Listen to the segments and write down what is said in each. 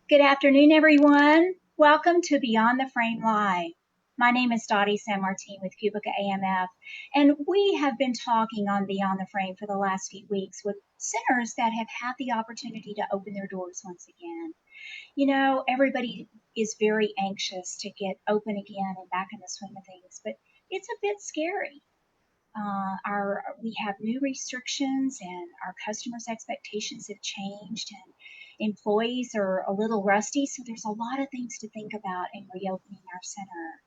Good afternoon, everyone. Welcome to Beyond the Frame Live. My name is Dottie San Martin with Cubica AMF, and we have been talking on Beyond the Frame for the last few weeks with centers that have had the opportunity to open their doors once again. You know, everybody is very anxious to get open again and back in the swing of things, but it's a bit scary. Our We have new restrictions and our customers' expectations have changed and employees are a little rusty, so there's a lot of things to think about in reopening our center.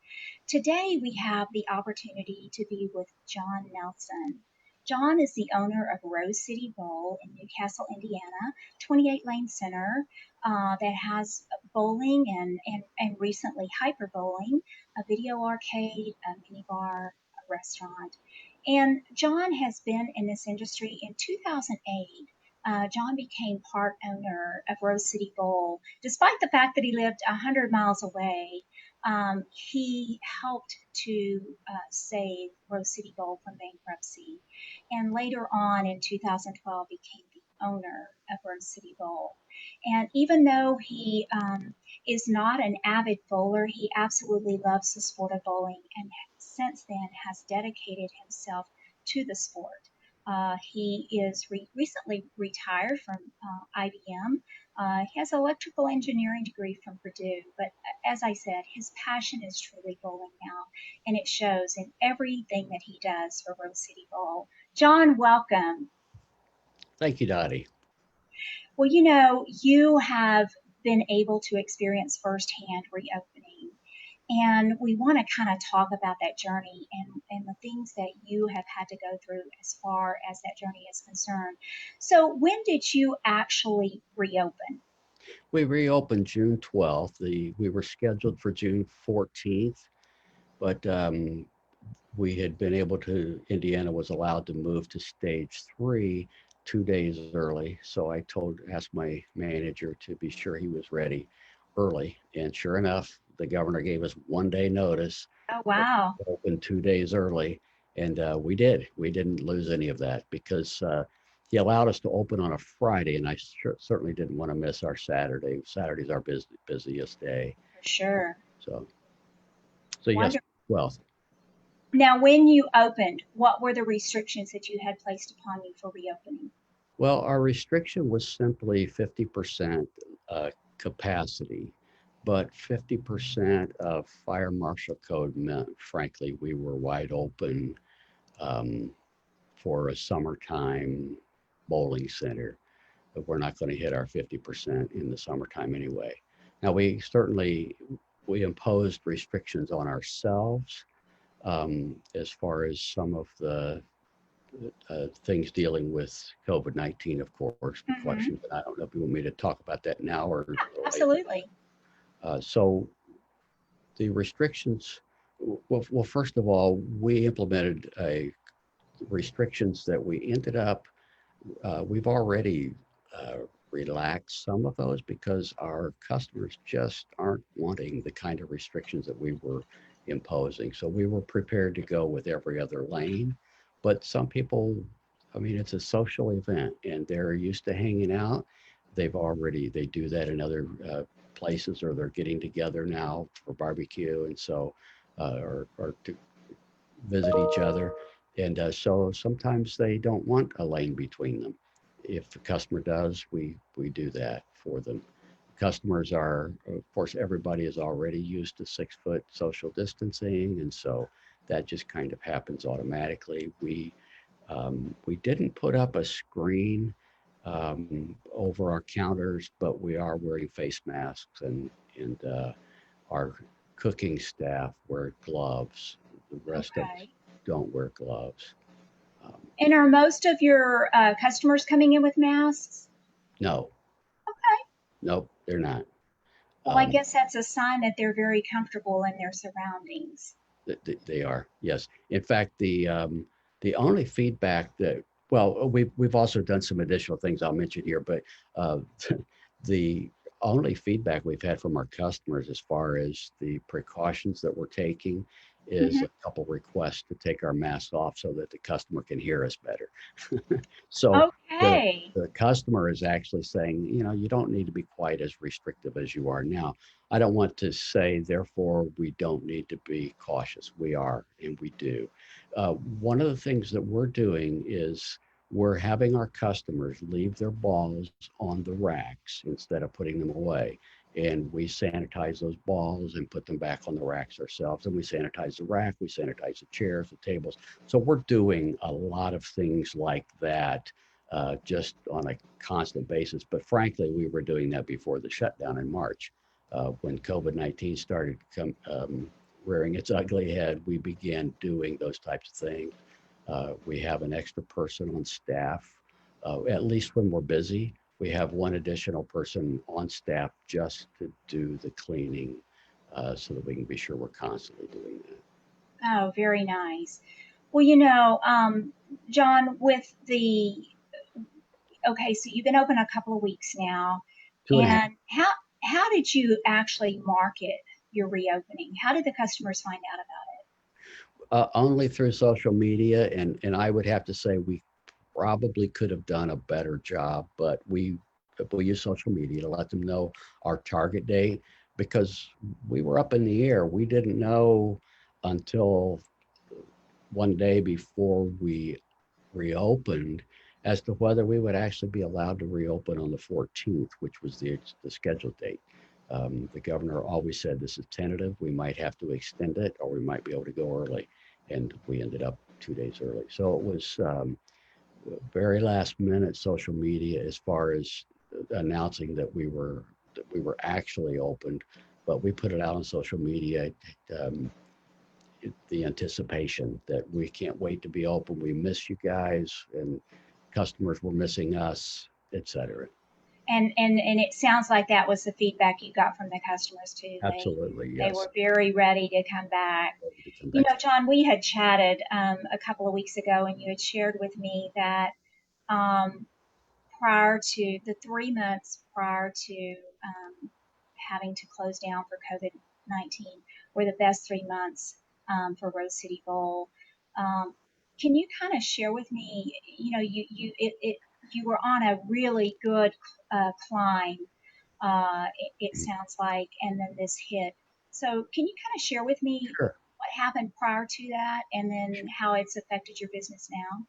Today we have the opportunity to be with John Nelson. John is the owner of Rose City Bowl in Newcastle, Indiana, 28 lane center that has bowling and recently HyperBowling, a video arcade, a minibar, a restaurant. And John has been in this industry. In 2008, John became part owner of Rose City Bowl. Despite the fact that he lived 100 miles away, he helped to save Rose City Bowl from bankruptcy. And later on in 2012, became the owner of Rose City Bowl. And even though he is not an avid bowler, he absolutely loves the sport of bowling and since then has dedicated himself to the sport. He is recently retired from IBM. He has an electrical engineering degree from Purdue, but as I said, his passion is truly bowling now, and it shows in everything that he does for Rose City Bowl. John, welcome. Thank you, Dottie. Well, you know, you have been able to experience firsthand reopening. And we want to kind of talk about that journey and the things that you have had to go through as far as that journey is concerned. So, when did you actually reopen? We reopened June 12th. We were scheduled for June 14th, but we had been able to, Indiana was allowed to move to stage three 2 days early. So asked my manager to be sure he was ready early. And sure enough, the governor gave us 1 day notice Oh, that wow. we opened 2 days early. And we did. We didn't lose any of that because he allowed us to open on a Friday, and I certainly didn't want to miss our Saturday. Saturday's our busiest day. For sure. So, so yes, Wonderful. 12th. Now, when you opened, what were the restrictions that you had placed upon you for reopening? Well, our restriction was simply 50% capacity, but 50% of fire marshal code meant, frankly, we were wide open um, for a summertime bowling center. But we're not going to hit our 50% in the summertime anyway. Now, we imposed restrictions on ourselves as far as some of the things dealing with COVID-19, of course, precautions. Hmm. And I don't know if you want me to talk about that now or later. Absolutely. So the restrictions, well, first of all, we implemented restrictions that we ended up, we've already relaxed some of those because our customers just aren't wanting the kind of restrictions that we were imposing. So we were prepared to go with every other lane. But some people, I mean, it's a social event and they're used to hanging out. They do that in other places, or they're getting together now for barbecue. And so, or to visit each other. And so sometimes they don't want a lane between them. If the customer does, we do that for them. Customers are, of course, everybody is already used to 6 foot social distancing, and so that just kind of happens automatically. We didn't put up a screen over our counters, but we are wearing face masks, and our cooking staff wear gloves. The rest of us Okay. don't wear gloves. Um, And are most of your customers coming in with masks? no, Okay. nope, they're not. Well, I Um, guess that's a sign that they're very comfortable in their surroundings. they are, yes. In fact, the only feedback that, well, we've also done some additional things I'll mention here, but uh, the only feedback we've had from our customers as far as the precautions that we're taking is Mhm. a couple requests to take our masks off so that the customer can hear us better. So the Okay. the customer is actually saying, you don't need to be quite as restrictive as you are now. I don't want to say, therefore, we don't need to be cautious. We are, and we do. One of the things that we're doing is we're having our customers leave their balls on the racks instead of putting them away. And we sanitize those balls and put them back on the racks ourselves. And we sanitize the rack, we sanitize the chairs, the tables. So we're doing a lot of things like that just on a constant basis. But frankly, we were doing that before the shutdown in March. When COVID-19 started rearing its ugly head, we began doing those types of things. We have an extra person on staff, at least when we're busy. We have one additional person on staff just to do the cleaning so that we can be sure we're constantly doing that. Oh, very nice. Well, John, with the okay, so you've been open a couple of weeks now, 2.5. and how did you actually market your reopening? How did the customers find out about Only through social media, and I would have to say we probably could have done a better job, but we use social media to let them know our target date because we were up in the air. We didn't know until one day before we reopened as to whether we would actually be allowed to reopen on the 14th, which was the scheduled date. The governor always said this is tentative. We might have to extend it, or we might be able to go early, and we ended up 2 days early. So it was very last minute social media as far as announcing that we were actually opened, but we put it out on social media. Um, the anticipation that we can't wait to be open. We miss you guys, and customers were missing us, etc. it? And it sounds like that was the feedback you got from the customers too. Absolutely, They yes. were very ready to come back. Ready to come back. John, we had chatted a couple of weeks ago, and you had shared with me that um, prior to the 3 months prior to having to close down for COVID 19 were the best 3 months for Rose City Bowl. Um, can you kind of share with me? You were on a really good climb. It sounds like, and then this hit. So can you kind of share with me Sure, what happened prior to that, and then how it's affected your business now?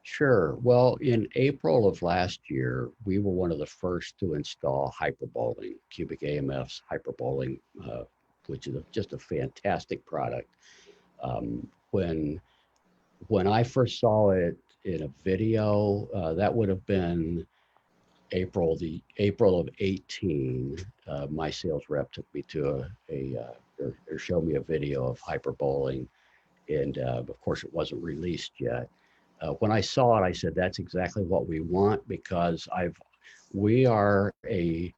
sure. Well, in April of last year, we were one of the first to install HyperBowling, Cubic AMF's HyperBowling, which is just a fantastic product. When I first saw it in a video, that would have been April of 18. My sales rep took me to or showed me a video of hyperbowling, and of course it wasn't released yet. When I saw it, I said, "That's exactly what we want," because we are a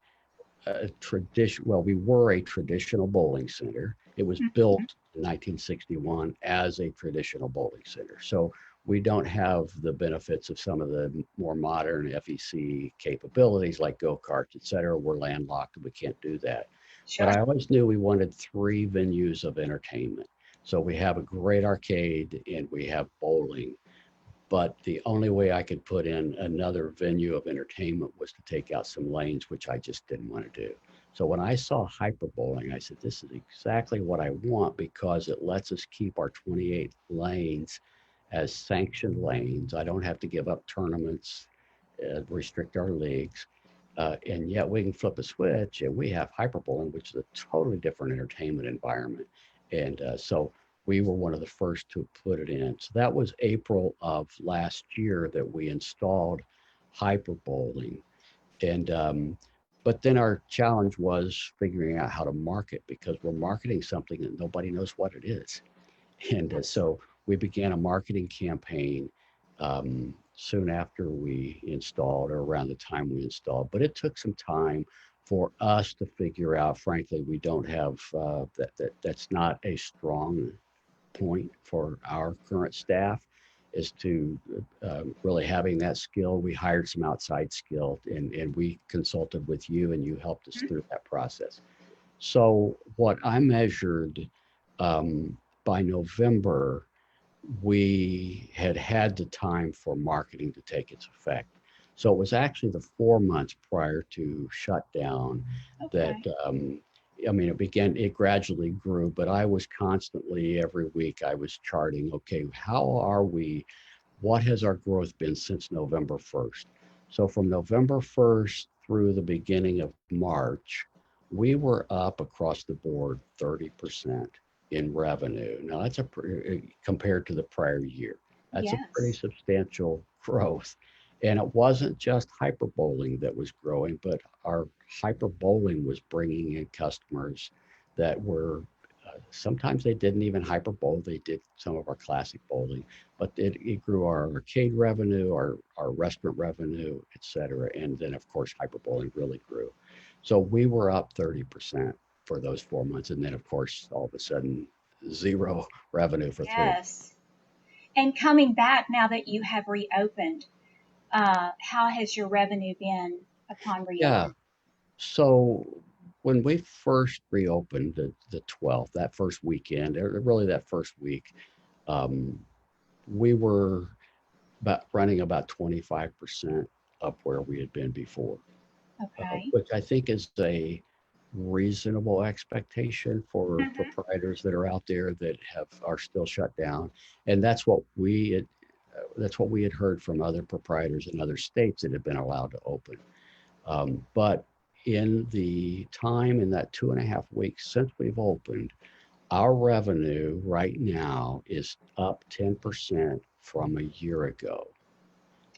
tradition. Well, we were a traditional bowling center. It was Mhm. built in 1961 as a traditional bowling center. So we don't have the benefits of some of the more modern FEC capabilities like go-karts, et cetera. We're landlocked and we can't do that. But Sure. I always knew we wanted three venues of entertainment. So we have a great arcade and we have bowling, but the only way I could put in another venue of entertainment was to take out some lanes, which I just didn't want to do. So when I saw hyperbowling, I said, this is exactly what I want because it lets us keep our 28 lanes as sanctioned lanes. I don't have to give up tournaments, restrict our leagues. And yet we can flip a switch and we have hyperbowling, which is a totally different entertainment environment. And so we were one of the first to put it in. So that was April of last year that we installed hyperbowling. And but then our challenge was figuring out how to market because we're marketing something that nobody knows what it is. And so we began a marketing campaign soon after we installed or around the time we installed. But it took some time for us to figure out, frankly, we don't have that's not a strong point for our current staff is to really having that skill. We hired some outside skill and we consulted with you and you helped us Mhm. through that process. So what I measured um, by November, we had had the time for marketing to take its effect. So it was actually the 4 months prior to shutdown that, Okay. I mean, it gradually grew, but I was constantly, every week, I was charting, okay, how are we? What has our growth been since November 1st? So from November 1st through the beginning of March, we were up across the board 30% in revenue. Now compared to the prior year, that's a pretty Yes. substantial growth. And it wasn't just HyperBowling that was growing, but our HyperBowling was bringing in customers that were sometimes they didn't even hyperbowl. They did some of our classic bowling, but it grew our arcade revenue, our restaurant revenue, et cetera. And then, of course, hyperbowling really grew. So we were up 30% for those 4 months. And then, of course, all of a sudden, zero revenue for 3 months. Yes. And coming back now that you have reopened, how has your revenue been upon Yeah. reopening? So when we first reopened the 12th, that first weekend, or really that first week, um, we were running about 25% up where we had been before, Okay. which I think is a reasonable expectation for Hmm. proprietors that are out there that are still shut down. And that's what we had heard from other proprietors in other states that have been allowed to open. But in the time in that 2.5 weeks since we've opened, our revenue right now is up 10% from a year ago.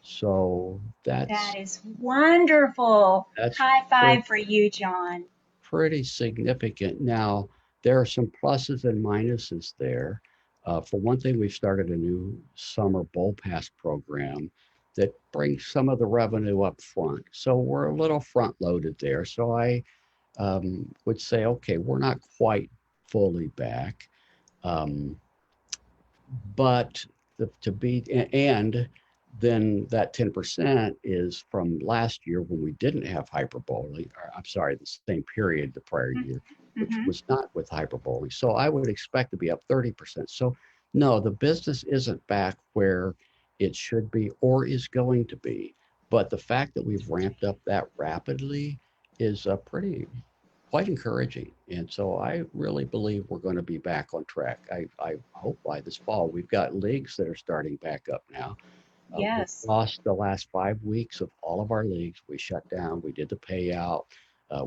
So That that's is wonderful. that's High pretty, five for you, John. pretty significant. Now, there are some pluses and minuses there. For one thing, we've started a new summer bowl pass program that brings some of the revenue up front. So we're a little front loaded there. So I would say, okay, we're not quite fully back. Um, but to be and then that 10% is from last year when we didn't have hyperbolic, or I'm sorry, the same period the prior year, which Mm-hmm. was not with hyperbolic. So I would expect to be up 30%. So no, the business isn't back where it should be or is going to be. But the fact that we've ramped up that rapidly is pretty quite encouraging. And so I really believe we're going to be back on track. I hope by this fall. We've got leagues that are starting back up now. We Yes. lost the last 5 weeks of all of our leagues. We shut down. We did the payout.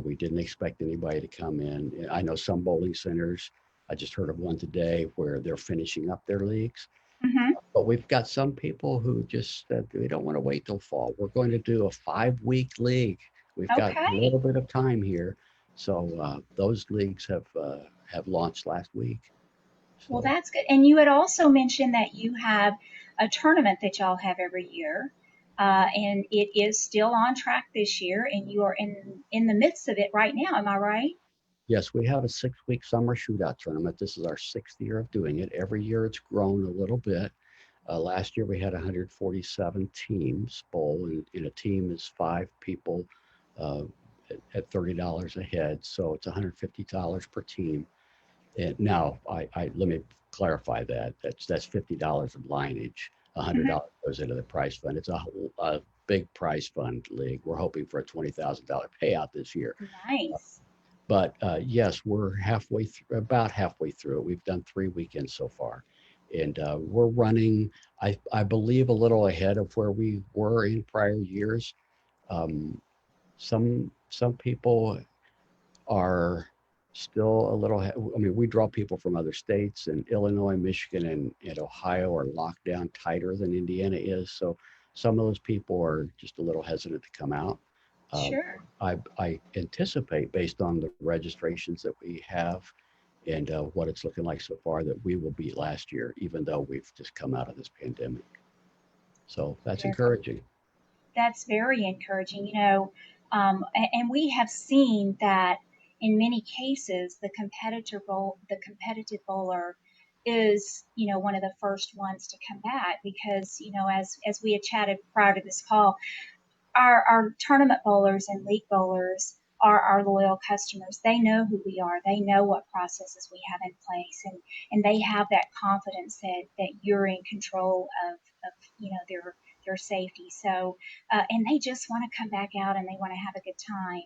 We didn't expect anybody to come in. I know some bowling centers. I just heard of one today where they're finishing up their leagues. Mm-hmm. But we've got some people who just said we don't want to wait till fall. We're going to do a 5 week league. We've got a Okay. little bit of time here. So those leagues have launched last week. Well, So that's good. And you had also mentioned that you have a tournament that y'all have every year, and it is still on track this year, and you are in the midst of it right now. Am I right? yes, we have a 6 week summer shootout tournament. This is our sixth year of doing it. Every year it's grown a little bit. Last year we had 147 teams bowl, and a team is 5 people uh, at $30 a head. So it's $150 per team. And now, I let me clarify that. That's $50 of lineage. Hmm. $100 goes into the prize fund. It's a big prize fund league. We're hoping for a $20,000 payout this year. Nice. But yes, we're about halfway through it. We've done 3 weekends so far, and we're running, I believe, a little ahead of where we were in prior years. Um, some people are still a little. I mean, we draw people from other states, and Illinois, Michigan, and Ohio are locked down tighter than Indiana is. So some of those people are just a little hesitant to come out. Uh, Sure. I anticipate, based on the registrations that we have and what it's looking like so far, that we will beat last year, even though we've just come out of this pandemic. So that's Very, encouraging. that's very encouraging. And we have seen that in many cases, the competitive bowler is, one of the first ones to come back because, as we had chatted prior to this call, our tournament bowlers and league bowlers. are our loyal customers. They know who we are. They know what processes we have in place, and they have that confidence that you're in control of their safety. So, and they just want to come back out and they want to have a good time.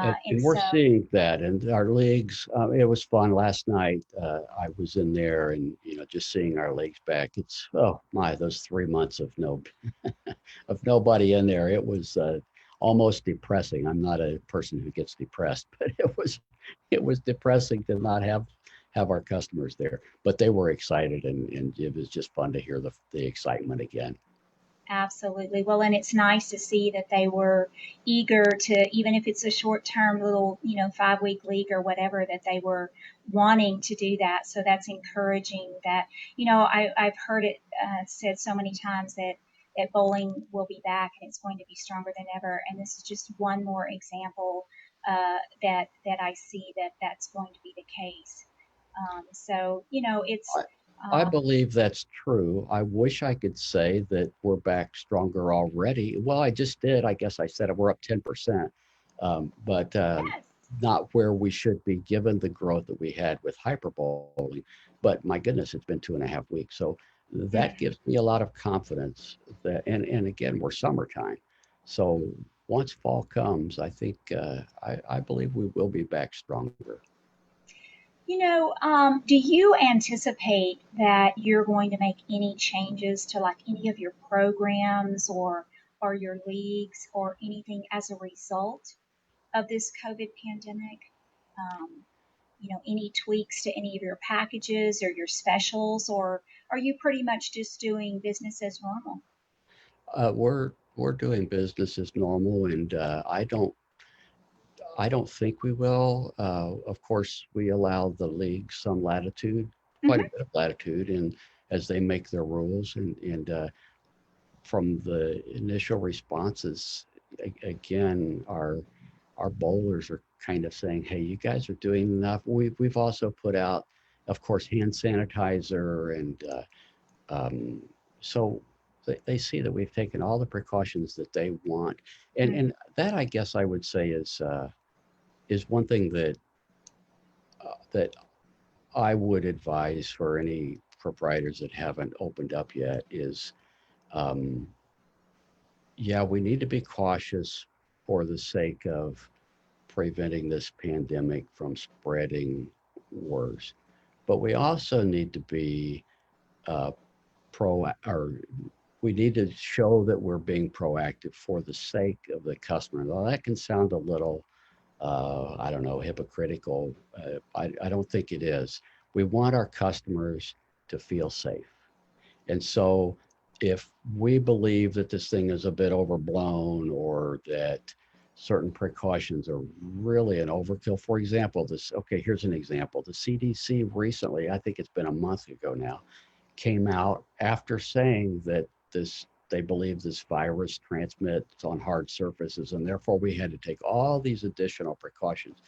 And And we're so, seeing that in our leagues. It was fun last night. I was in there and, just seeing our leagues back. It's, oh my, those 3 months of of nobody in there. It was almost depressing. I'm not a person who gets depressed, but it was depressing to not have our customers there. But they were excited, and it was just fun to hear the excitement again. absolutely. Well, and it's nice to see that they were eager to, even if it's a short term little, 5 week league or whatever, that they were wanting to do that. So that's encouraging that, I've heard it said so many times that bowling will be back and it's going to be stronger than ever. And this is just one more example that I see that that's going to be the case. So, it's, I, I um, believe that's true. I wish I could say that we're back stronger already. Well, I just did. I guess I said it. We're up 10%, but yes. not where we should be given the growth that we had with hyperbowling. But my goodness, it's been 2.5 weeks. So that Mhm. gives me a lot of confidence that, and again, we're summertime. So once fall comes, I think, I believe we will be back stronger. Do you anticipate that you're going to make any changes to like any of your programs or your leagues or anything as a result of this COVID pandemic? Um, any tweaks to any of your packages or your specials, or are you pretty much just doing business as normal? We're doing business as normal, and I don't think we will. Of course, we allow the league some latitude, quite a Hmm. bit of latitude, and as they make their rules, and from the initial responses, again, our bowlers are kind of saying, "Hey, you guys are doing enough." We've also put out, of course, hand sanitizer, and um, so they see that we've taken all the precautions that they want, and that I guess I would say is one thing that I would advise for any proprietors that haven't opened up yet is, um, yeah, we need to be cautious for the sake of preventing this pandemic from spreading worse. But we also need to be uh, or we need to show that we're being proactive for the sake of the customer. Well, that can sound a little, I don't know, hypocritical. I don't think it is. We want our customers to feel safe. And so if we believe that this thing is a bit overblown or that certain precautions are really an overkill, for example, okay, here's an example. The CDC recently, I think it's been a month ago now, came out after saying that they believe this virus transmits on hard surfaces and therefore we had to take all these additional precautions.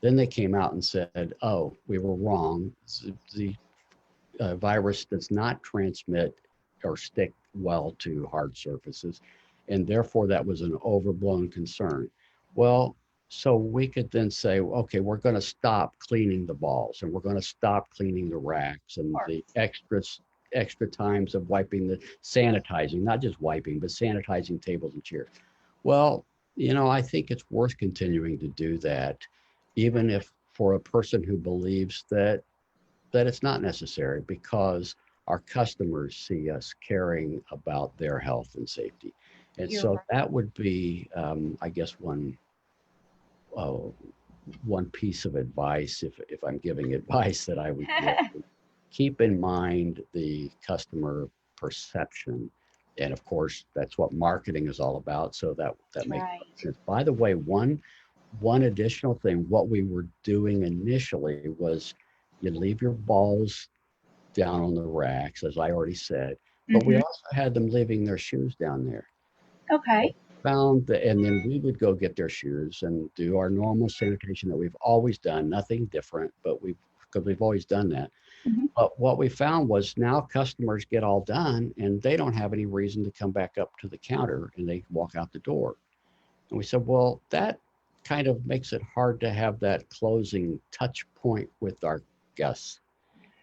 Then they came out and said, oh, we were wrong. The virus does not transmit or stick well to hard surfaces, and therefore that was an overblown concern. Well, so we could then say, okay, we're going to stop cleaning the balls, and we're going to stop cleaning the racks, and Or the extra times of wiping the sanitizing, not just wiping, but sanitizing tables and chairs. Well, I think it's worth continuing to do that, even if for a person who believes that it's not necessary because our customers see us caring about their health and safety. And you're so right. that would be, I guess, uh, one piece of advice, if I'm giving advice that I would give. Keep in mind the customer perception. And of course, that's what marketing is all about. So that makes Right. sense. By the way, one additional thing, what we were doing initially was you leave your balls down on the racks, as I already said, but we Hmm. also had them leaving their shoes down there. Okay. Found that, and then we would go get their shoes and do our normal sanitation that we've always done, nothing different, but because we've always done that. Hmm. But what we found was now customers get all done and they don't have any reason to come back up to the counter and they walk out the door. And we said, well, that kind of makes it hard to have that closing touch point with our guests.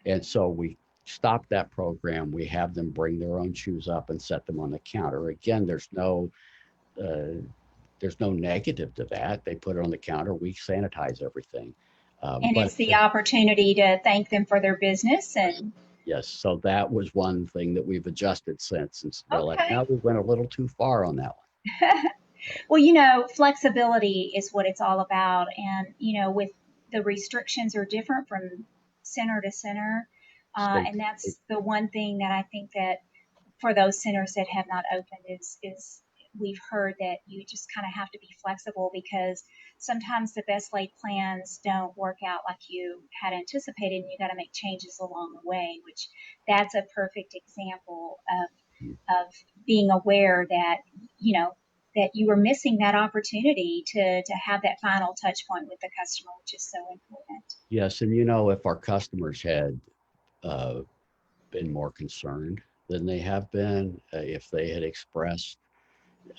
And so we stop that program. We have them bring their own shoes up and set them on the counter. Again, uh, there's no negative to that. They put it on the counter. We sanitize everything. And But it's the opportunity to thank them for their business. yes, And yes. So that was one thing that we've adjusted since. And we're like, okay. now we went a little too far on that one. So Well, flexibility is what it's all about. And, with the restrictions are different from center to center. state, And state that's the one thing that I think that for those centers that have not opened is we've heard that you just kind of have to be flexible because sometimes the best laid plans don't work out like you had anticipated and you got to make changes along the way, which that's a perfect example of being aware that you know that you were missing that opportunity to have that final touch point with the customer, which is so important. yes. And if our customers had uh, been more concerned than they have been, if they had expressed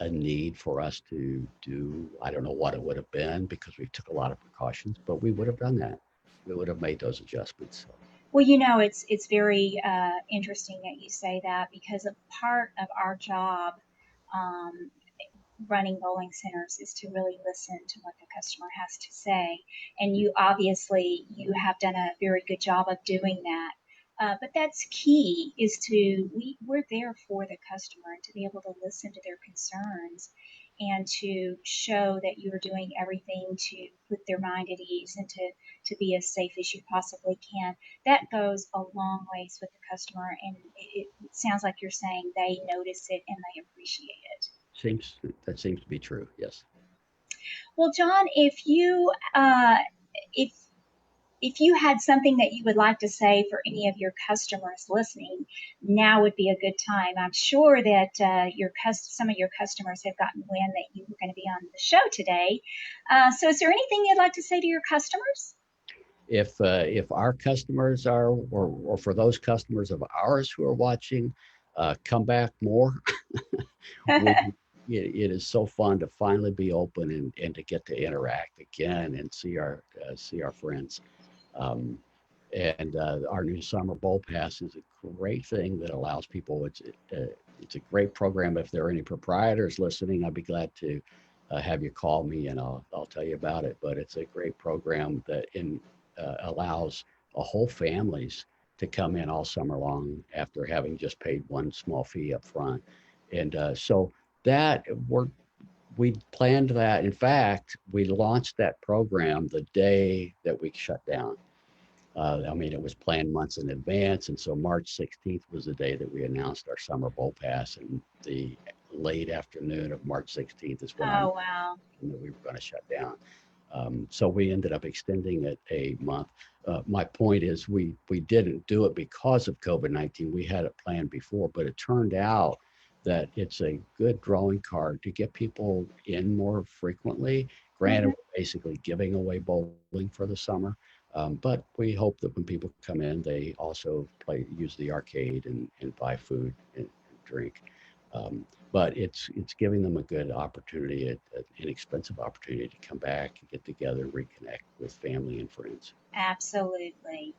a need for us to do, I don't know what it would have been because we took a lot of precautions, but we would have done that. We would have made those adjustments. So Well, it's very interesting that you say that because a part of our job um, running bowling centers is to really listen to what the customer has to say. And you have done a very good job of doing that. But that's key is we're there for the customer and to be able to listen to their concerns and to show that you're doing everything to put their mind at ease and to be as safe as you possibly can. That goes a long ways with the customer, and it sounds like you're saying they notice it and they appreciate it. seems that seems to be true. Yes. Well, John, if if you had something that you would like to say for any of your customers listening, now would be a good time. I'm sure that some of your customers have gotten wind that you were going to be on the show today. So, is there anything you'd like to say to your customers? If our customers are, or for those customers of ours who are watching, come back more. we it is so fun to finally be open and to get to interact again and see our friends. Um, and our new summer bowl pass is a great thing that allows people. It's a great program. If there are any proprietors listening, I'd be glad to have you call me and I'll tell you about it. But it's a great program that allows a whole families to come in all summer long after having just paid one small fee up front. And so that we planned that. In fact, we launched that program the day that we shut down. I mean, it was planned months in advance. And so March 16th was the day that we announced our summer bowl pass. And the late afternoon of March 16th is when our Oh, wow. that we were going to shut down. So we ended up extending it a month. My point is, we didn't do it because of COVID-19. We had it planned before, but it turned out that it's a good drawing card to get people in more frequently. Granted, Hmm. we're basically giving away bowling for the summer, but we hope that when people come in, they also use the arcade and buy food and drink. Um, but it's giving them a good opportunity, an inexpensive opportunity to come back and get together, reconnect with family and friends. Absolutely.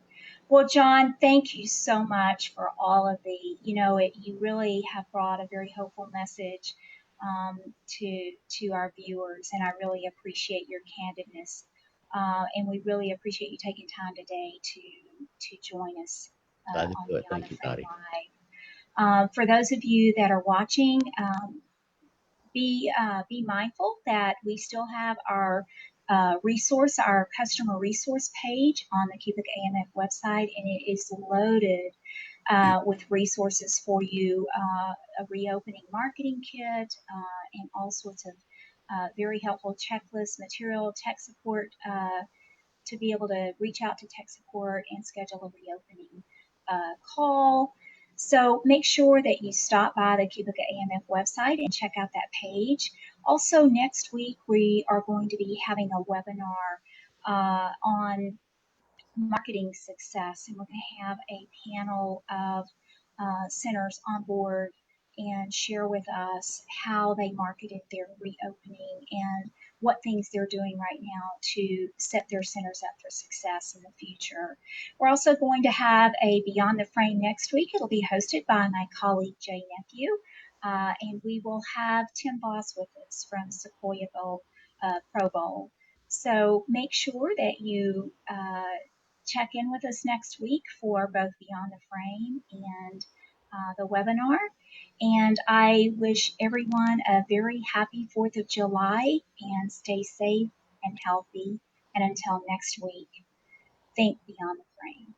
Well, John, thank you so much for all of you really have brought a very hopeful message to our viewers, and I really appreciate your candidness. And we really appreciate you taking time today to join us Glad to on do it. Beyond Thank the you, Frame Dottie. Live. For those of you that are watching, be mindful that we still have our customer resource page on the Cubic AMF website, and it is loaded with resources for you, a reopening marketing kit, and all sorts of very helpful checklist material, tech support to be able to reach out to tech support and schedule a reopening call. So make sure that you stop by the Cubica AMF website and check out that page. Also, next week we are going to be having a webinar on marketing success, and we're going to have a panel of centers on board and share with us how they marketed their reopening and what things they're doing right now to set their centers up for success in the future. We're also going to have a Beyond the Frame next week. It'll be hosted by my colleague Jay Nephew, and we will have Tim Boss with us from Sequoia Bowl, Pro Bowl. So make sure that you check in with us next week for both Beyond the Frame and the webinar. And I wish everyone a very happy 4th of July and stay safe and healthy. And until next week, think beyond the frame.